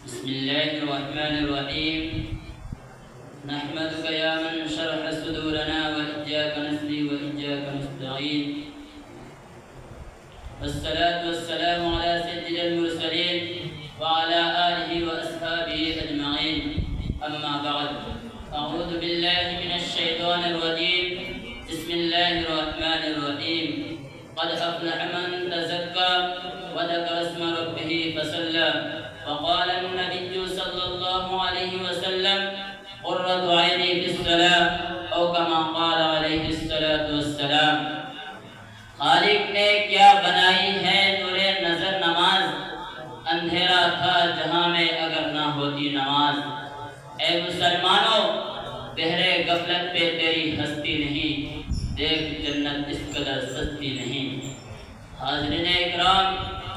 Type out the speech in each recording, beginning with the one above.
بسم الله الرحمن الرحيم. نحمدك يا من شرح صدورنا وإياك نستعين وإياك نستعين. والصلاة والسلام على سيد المرسلين وعلى آله وأصحابه أجمعين. أما بعد، أعوذ بالله من الشيطان الرجيم. بسم الله الرحمن الرحيم. قد أفلح من تزكى وذكر اسم ربه فصلى. وقال النبي صلى الله عليه وسلم: قرة عيني في الصلاة، أو كما قال عليه الصلاة والسلام. خالق نے کیا بنائی ہے نور نظر نماز، اندھیرا تھا جہاں میں اگر نہ ہوتی نماز. اے مسلمانوں، بہرے غفلت پہ تیری ہستی نہیں، دیکھ جنت اس قدر سستی نہیں. حاضرین اکرام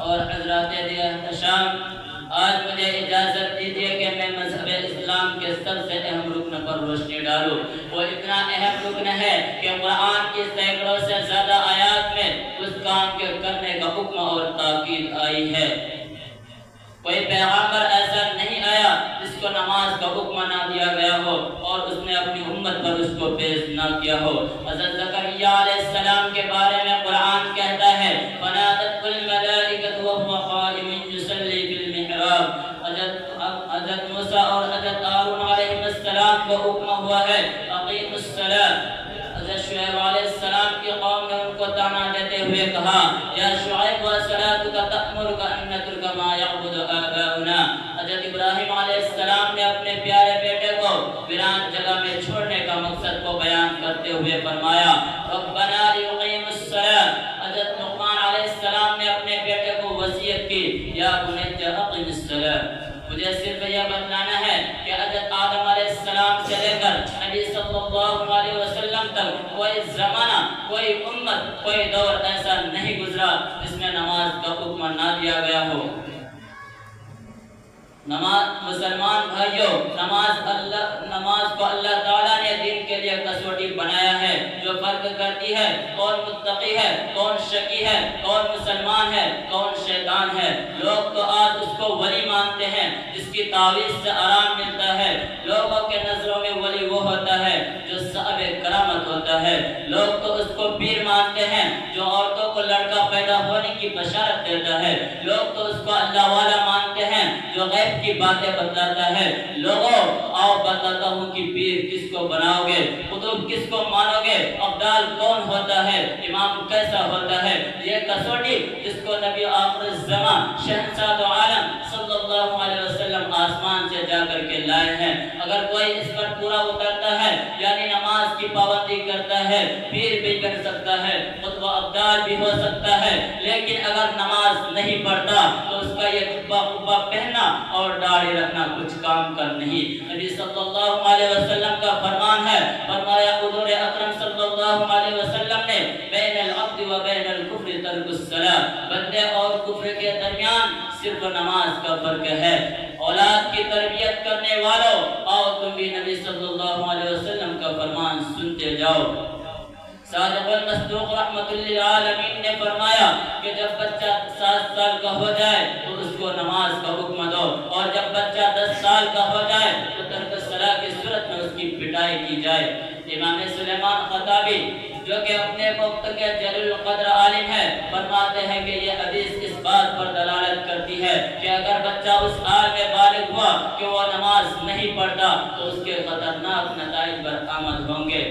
اور حضرات ذی احتشام، آج مجھے اجازت دیجیے کہ میں مذہب اسلام کے سب سے اہم رکن پر روشنی ڈالوں. وہ اتنا اہم رکن ہے کہ قرآن کی سینکڑوں سے زیادہ آیات میں اس کام کے کرنے کا حکم اور تاکید آئی ہے. کوئی پیغمبر ایسا نہیں آیا جس کو نماز کا حکم نہ دیا گیا ہو اور اس نے اپنی امت پر اس کو پیش نہ کیا ہو. حضرت زکریا علیہ السلام کے بارے میں قرآن کہتا ہے: فنادته الملائکۃ وهو قائم یصلی فی المحراب. حضرت موسیٰ اور حضرت ہارون علیہ السلام کو حکم ہوا ہے: اقیموا الصلاۃ. حضرت شعیب علیہ السلام کی قوم نے ان کو طعنہ دیتے ہوئے کہا: یا شعیب وصلاتک تأمرک ان نترک ما یعبد آباؤنا. حضرت ابراہیم علیہ السلام نے اپنے پیارے بیٹے کو ویران جگہ میں چھوڑنے کا مقصد کو بیان کرتے ہوئے فرمایا: ربنا لیقیموا الصلاۃ. حضرت لقمان علیہ السلام نے اپنے بیٹے کو وصیت کی: یا بنی اقم الصلاۃ. مجھے صرف یہ بتلانا ہے کہ حضرت آدم علیہ السلام سے لے کر نبی صلی اللہ علیہ وسلم تک کوئی زمانہ، کوئی امت، کوئی دور ایسا نہیں گزرا جس میں نماز کا حکم نہ دیا گیا ہو. مسلمان بھائیوں، نماز کو اللہ تعالیٰ نے دین کے لیے کسوٹی بنایا ہے جو فرق کرتی ہے کون متقی ہے، کون شقی ہے، کون مسلمان ہے، کون شیطان ہے. لوگ تو آج اس کو ولی مانتے ہیں جس کی تعویذ سے آرام ملتا ہے. لوگوں کے نظروں میں ولی وہ ہوتا ہے جو صاحب کرامت ہوتا ہے. لوگ تو اس کو پیر مانتے ہیں جو عورتوں کو لڑکا پیدا ہونے کی بشارت دیتا ہے. لوگ تو اس کو اللہ والا مانتے ہیں جو غیب کی باتیں بتلاتا ہے. لوگوں، آؤ بتاتا ہوں کہ پیر کس کو بناؤ گے، قطب کس کو مانو گے، ابدال کون ہوتا ہے، امام کیسا ہوتا ہے. یہ کسوٹی جس کو نبی آخر الزمان شہنشاہ عالم صلی اللہ علیہ وسلم آسمان سے جا کر کے لائے ہیں. اگر کوئی اس پر پورا اترتا ہے، یعنی نماز کی پابندی کرتا ہے، پیر بھی بن سکتا ہے، قطب ابدال بھی ہو سکتا ہے، لیکن اگر نماز نہیں پڑھتا تو اس کا یہ جبہ قبہ پہننا اور داڑھی رکھنا کچھ کام کر نہیں. نبی صلی اللہ علیہ وسلم کا فرمان ہے، فرمایا حضور اکرم صلی اللہ علیہ وسلم نے: بین العبد و بین الکفر ترک الصلاۃ. بندے اور کفر کے درمیان صرف نماز کا فرق ہے. اولاد کی تربیت کرنے والوں، آؤ تم بھی نبی صلی اللہ علیہ وسلم کا فرمان سنتے جاؤ. صادق المصدوق رحمت للعالمین نے فرمایا کہ جب بچہ 7 سال کا ہو جائے تو اس کو نماز کا حکم دو، اور جب بچہ 10 سال کا ہو جائے تو ترک الصلاۃ کی صورت میں اس کی پٹائی کی جائے. امام سلیمان خطابی جو کہ اپنے وقت کے جلیل القدر عالم ہے، فرماتے ہیں کہ یہ حدیث اس بات پر دلالت کرتی ہے کہ اگر بچہ اس حال میں بالغ ہوا کہ وہ نماز نہیں پڑھتا تو اس کے خطرناک نتائج برآمد ہوں گے.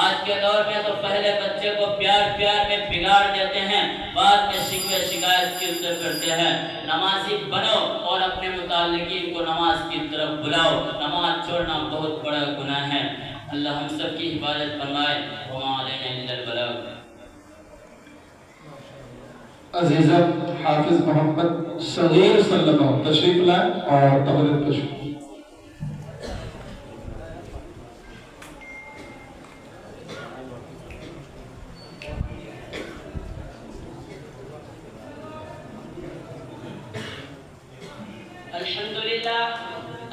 آج کے دور میں تو پہلے بچے کو پیار میں بگاڑ دیتے ہیں، بعد میں شکوے شکایت کی کرتے ہیں. نمازی بنو اور اپنے متعلقین کو نماز کی طرف بلاؤ. نماز چھوڑنا بہت بڑا گناہ ہے. اللہ ہم سب کی حفاظت فرمائے. وما علینا الا البلاغ. عزیزم حافظ محمد صغیر سلمہ تشریف لائیں اور تقریر پیش کریں.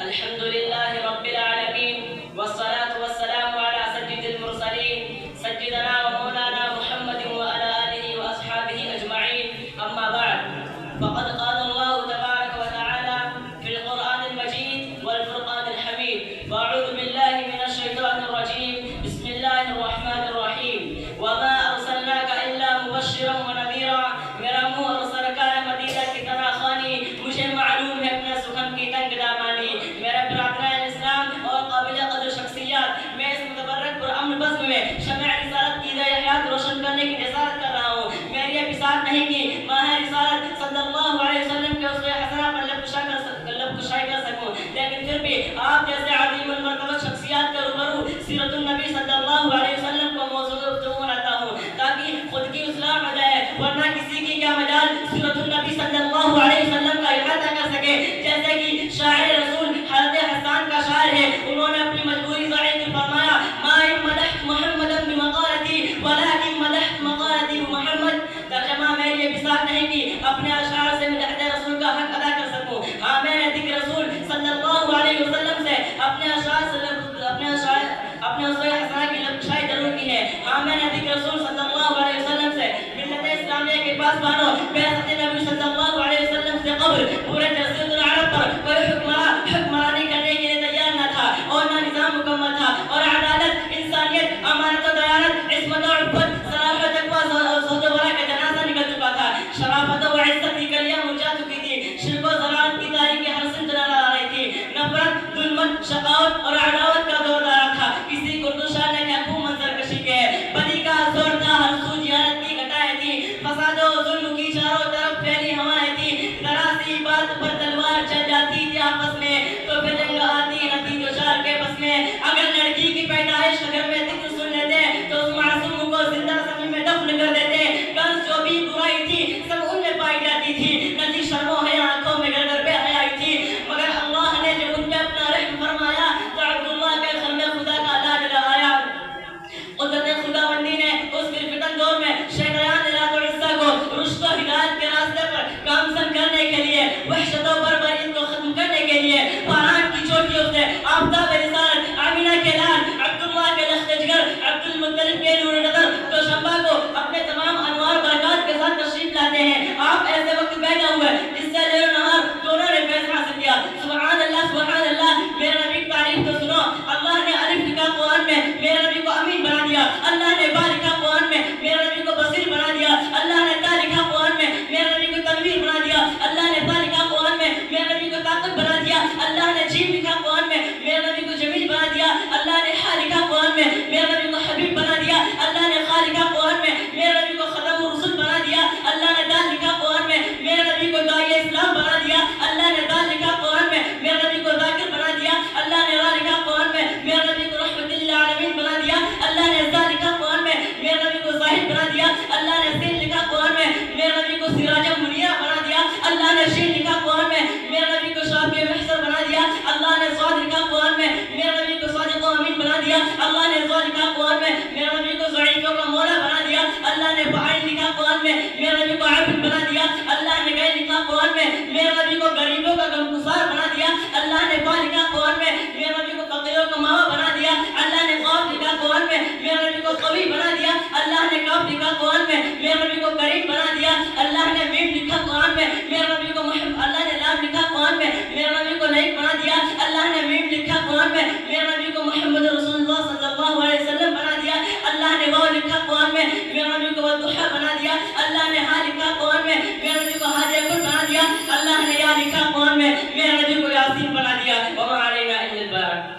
الحمد لله رب العالمين، والصلاة والسلام على سيد المرسلين سيدنا ومولانا محمد وعلى آله وأصحابه أجمعين. أما بعد، فقد قال الله تبارك وتعالى في نبی صلی اللہ علیہ وسلم کا احاطہ کر سکے. جیسے کہ شاعر رسول حضرت حسان کا شاعر ہے, انہوں نے اپنی مجبوری ظاہر کی فرمایا ما ان مدحت محمدا بمقالتی ولكن مدحت مقالتی محمد. ترجمہ میری یہ بساط نہیں کہ اپنے اشعار سے مدحت رسول کا حق ادا کر سکوں. ہاں میں نے ذکر رسول صلی اللہ علیہ وسلم سے اپنے اشعار اپنے اسوہ حسنہ کی لبشائی ضرور کی ہے. ہاں میں نے ذکر رسول صلی اللہ علیہ وسلم سے ملت اسلامیہ کے پاسبانوں بعثت نبی صلی اللہ علیہ وسلم سے قبل پورے جزیرۃ العرب پر کوئی حکمرانی کرنے کے لیے تیار نہ تھا اور نہ نظام مکمل تھا, اور عدالت, انسانیت, امانت و دیانت, عصمت و عفت, صلاح و تقویٰ اور زہد و ورع کا جنازہ نکل چکا تھا. شرافت و عزت کی کلیاں مرجھا چکی تھی. شرک و ضلالت کی تاریخی ہر سمت نظر آ رہی تھی. نفرت, ظلم, شقاوت اور عداوت کا دور دارا تھا. کسی اردو شاعر نے کیا خوب منظر کشی کے ہے. بدی کا زور تھا, ہر سو جہالت کی گھٹائیں تھی, فساد و ظلم کی چاروں طرف پھیلی ہوائیں تھی. ذرا سی بات پر تلوار چل جاتی تھی آپس میں تو پھر جنگ آتی نہ تھی جو شار کے بس میں. اگر لڑکی کی پیدائش نگر میں ذکر سن لیتے تو اس معصوم کو زندہ زمین میں دفن کر دیتے. کنز جو بھی برائی تھی سب ان میں پائی جاتی تھی. نہ تھی شرم و حیا آنکھوں میں گھر گھر پہ حیائی تھی. مگر اللہ نے جب ان پہ اپنا رحم فرمایا تو عبداللہ کے خلم خدا کا لاج لگایا. قدرت خداوندی نے اس فتن دور میں شیطان ذات العزہ کو رشد و ہدایت کے راستے پر گامزن کرنے کے لیے, وحشت و بربری کو ختم کرنے کے لیے پہاڑ کی چوٹیوں سے آفتاب رسالت آمینہ کے لال عبداللہ کے لخت جگر عبد المطلب کے نور نظر تو شمبا کو اپنے تمام انوار برکات کے ساتھ تشریف لاتے ہیں. آپ ایسے وقت پیدا ہوئے جس سے لیل و نہار دونوں نے فیض حاصل کیا. سبحان اللہ سبحان اللہ. میرے نبی کی تعریف تو سنو. اللہ نے الف لکھا قرآن میں, میرے نبی کو امین بنا دیا. اللہ نے با لکھا قرآن میں, میرے نبی کو بصیر بنا دیا. اللہ نے تا لکھا قرآن میں, میرے نبی کو تنویر بنا دیا. اللہ نے با لکھا قرآن میں, میرے نبی کو طاقت بنا دیا. اللہ نے جیم لکھا قرآن میں, میرے نبی کو جمیل بنا دیا. اللہ نے ہا لکھا قرآن میں, میرے نبی کو حبیب بنا دیا. اللہ نے خا لکھا قرآن میں, میرے نبی کو ختم الرسل بنا دیا. اللہ نے دال لکھا قرآن میں, میرے نبی کو داعی اسلام بنا دیا. اللہ نے دال لکھا قرآن میں, میرے نبی کو ذاکر بنا دیا. اللہ نے را لکھا قرآن میں, میرے نبی کو رحمت للعالمین بنا دیا. اللہ نے زا لکھا قرآن میں, میرے نبی کو زاہد بنا دیا. اللہ نے سین لکھا قرآن میں, میرے نبی کو سراج منیرہ بنا دیا. اللہ نے شین لکھا قرآن میں, میرے نبی کو شافی محسر بنا دیا. اللہ نے صاد لکھا قرآن میں, میرے نبی کو صادق و امین بنا دیا. اللہ نے ضا لکھا قرآن میں, میرے نبی کو ضعیفوں کا مولا بنا دیا. اللہ نے بعین لکھا قرآن میں, میرے نبی کو عابد بنا دیا. اللہ نے غیر لکھا قرآن میں, میرے نبی کو غریبوں کا غمگسار بنا دیا. اللہ نے با لکھا قرآن میں, میرے نبی کو فقیروں کا ماوا بنا دیا. اللہ نے قاف لکھا قرآن میں, میرے نبی کو قوی بنا دیا. اللہ نے کاف لکھا قرآن میں, میرے نبی کو کریم بنا دیا. اللہ نے میم لکھا قرآن میں, میرے نبی کو اللہ نے لام لکھا قرآن میں, میرے نبی کو لائک بنا دیا. اللہ نے میم لکھا قرآن میں, میرے نبی کو محمد رسول اللہ صلی اللہ علیہ وسلم بنا دیا. اللہ نے واو لکھا قرآن میں, میرے نبی کو والضحیٰ بنا دیا. اللہ نے ہا لکھا قرآن میں, میرے نبی کو ہادی اکبر بنا دیا. اللہ نے یا لکھا قرآن میں, میرے نبی کو یاسین بنا دیا. وما علینا الا البلاغ.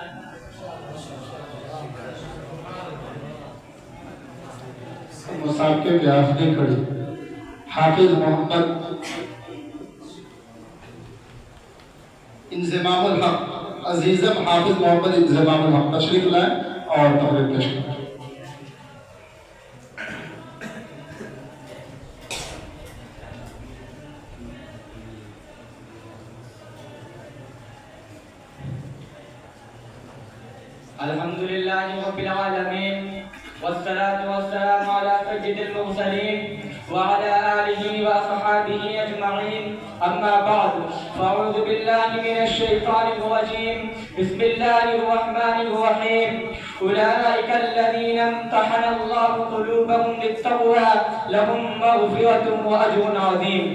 مسابقے کی آخری کڑی حافظ محمد انضمام الحق عزیزم حافظ محمد انضمام الحق تشریف لائیں اور تقریر پیش کریں. الحمدللہ رب العالمین والصلاة والسلام على سيد المرسلين وعلى آله وأصحابه أجمعين. أما بعد فأعوذ بالله من الشيطان الرجيم. بسم الله الرحمن الرحيم. أولئك الذين امتحن الله قلوبهم للتقوى لهم مغفرة وأجر عظيم.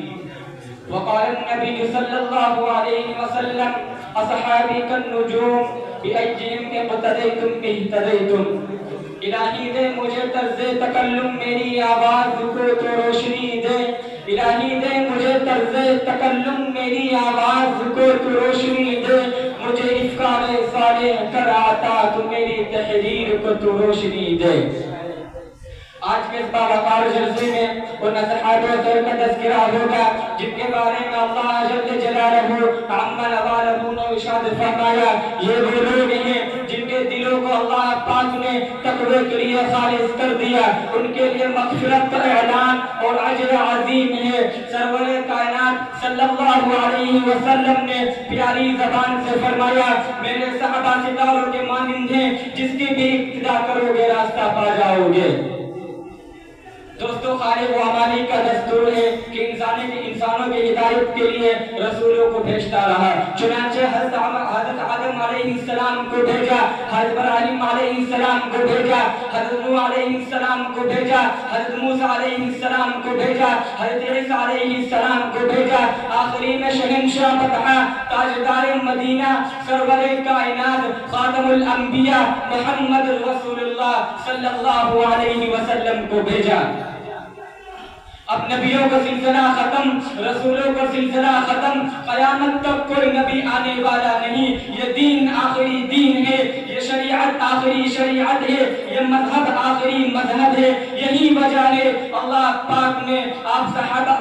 وقال النبي صلى الله عليه وسلم أصحابي كالنجوم بأيهم اقتديتم اهتديتم. الہی دے مجھے طرز تکلم میری آواز کو تو روشنی دے. الہی دے مجھے طرز تکلم میری آواز کو تو روشنی دے. مجھے افکار صالح کر آتا تو میری تحریر کو تو روشنی دے. آج کے اس باوقار جلسے میں ان صحابہ رسول کا تذکرہ ہوگا جن کے بارے میں اللہ جل جلالہ عما نوالہ نے ارشاد فرمایا یہ وہ لوگ ہیں جن کے کے دلوں کو اللہ پاک نے تقوی کے لیے خالص کر دیا، ان کے لیے مغفرت کا اعلان اور اجر عظیم ہے۔ سرور کائنات صلی اللہ علیہ وسلم نے پیاری زبان سے فرمایا، میرے صحابہ ستاروں کے مانند ہیں، جس کی بھی ابتدا کرو گے راستہ پا جاؤ گے۔ دوستو، خالق و مالک کا دستور ہے کہ انسانوں کی ہدایت کے لیے رسولوں کو بھیجتا رہا۔ چنانچہ حضرت آدم علیہ السلام کو بھیجا، حضرت ابراہیم علیہ السلام کو بھیجا، حضرت نوح علیہ السلام کو بھیجا، حضرت موسیٰ علیہ السلام کو بھیجا، حضرت عیسیٰ علیہ السلام کو بھیجا، آخری میں شہنشاہ فتح، تاجدار مدینہ، سرور کائنات، خاتم الانبیاء محمد رسول اللہ صلی اللہ علیہ وسلم کو بھیجا۔ اب نبیوں کا سلسلہ ختم، رسولوں کا سلسلہ ختم، قیامت تک کوئی نبی آنے والا نہیں۔ یہ دین آخری دین ہے، یہ شریعت آخری شریعت ہے، یہ مذہب آخری مذہب ہے۔ یہی وجہ ہے اللہ پاک نے آپ صحابہ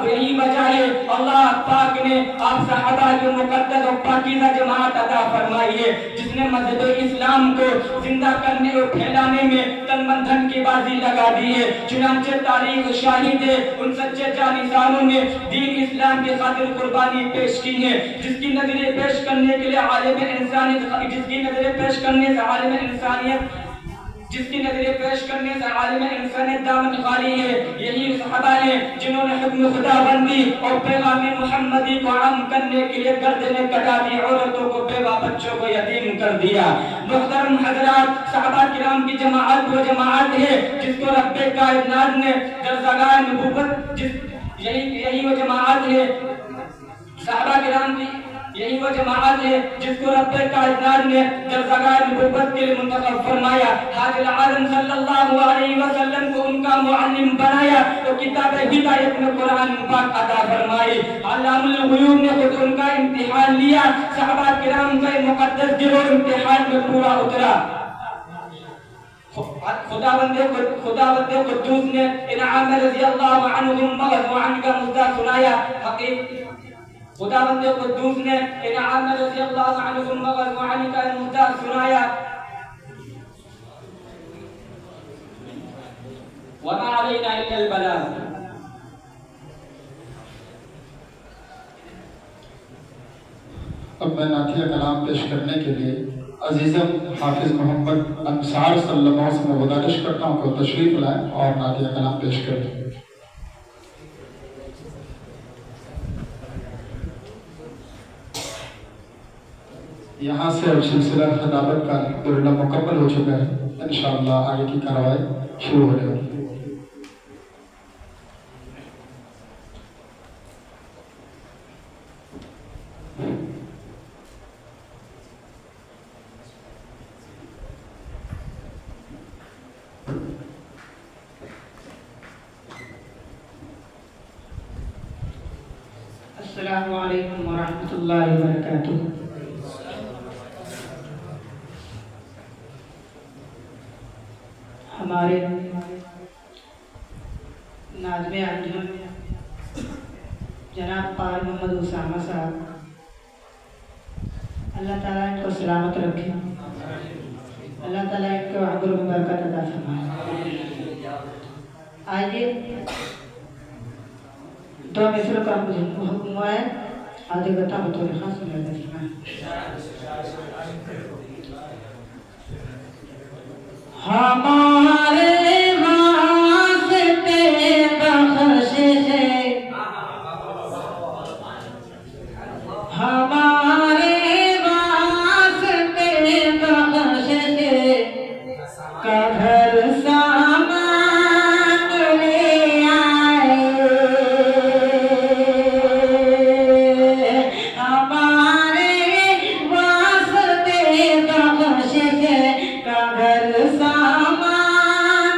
کی مقدس اور پاکیزہ جماعت عطا فرمائی ہے، جس نے مذہب اسلام کو زندہ کرنے اور پھیلانے میں تن من دھن کی بازی لگا دی ہے۔ چنانچہ تاریخ شاہد ہے ان سچے جانشانوں نے دین اسلام کی خاطر قربانی پیش کی ہے، جس کی نظریں پیش کرنے کے لیے عالم انسانیت دامن خالی ہے۔ یہی صحابہ ہیں جنہوں نے حکم خدا بندی اور پیغام محمدی کو عام کرنے کے لیے گردنیں کٹا دی، عورتوں کو، بیوہ بچوں کو یتیم کر دیا۔ محترم حضرات، صحابہ کرام کی جماعت وہ جماعت ہے جس کو رب کائنات نے درجگاہ نبوت، یہی وہ جماعت ہے، صحابہ کرام کی یہی وہ جماعت ہے جس کو رب کائنات نے درجگاہ نبوت کے لیے منتخب فرمایا، حاج العالم صلی اللہ علیہ وسلم کو ان کا معلم بنایا، تو کتاب ہدایت میں قرآن پاک عطا فرمائی۔ علام الغیوب نے خود ان کا امتحان لیا، صحابہ کرام کا مقدس گروہ امتحان میں پورا اترا۔ خداوند قدوس نے انعام رضی اللہ عنہم مغزوعن کا مزدہ سنایا۔ خداوند قدوس نے انعام رضی اللہ عنہم مغزوعن کا مزدہ سنایا۔ وما علینا الا البلاغ۔ اب میں نعتیہ کلام پیش کرنے کے لیے عزیزم حافظ محمد انصار صلی اللہ علیہ وسلم سے گزارش کرتا ہوں کہ تشریف لائیں اور نعتیہ کلام پیش کریں۔ یہاں سے اب سلسلہ خطابت کا دورہ مکمل ہو چکا ہے، انشاءاللہ آگے کی کارروائی شروع ہو جائے گی۔ السلام علیکم ورحمۃ اللہ وبرکاتہ۔ ہمارے ناظم انجمن جناب پار محمد اسامہ صاحب، اللہ تعالیٰ ان کو سلامت رکھے، اللہ تعالیٰ ان کو عمر میں برکت عطا فرمائے۔ آئیے دو مصر کا حکم ہوا ہے، آدھے بتا بطور خاص ہمارے واسطے بخش ہے، ہمارے واسطے بخش ہے، کا گھر سامان لے آئے، ہمارے واسطے بخش ہے، کا گھر سامان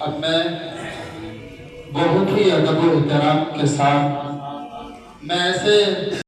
اب میں بہت ہی ادب و احترام کے ساتھ میں ایسے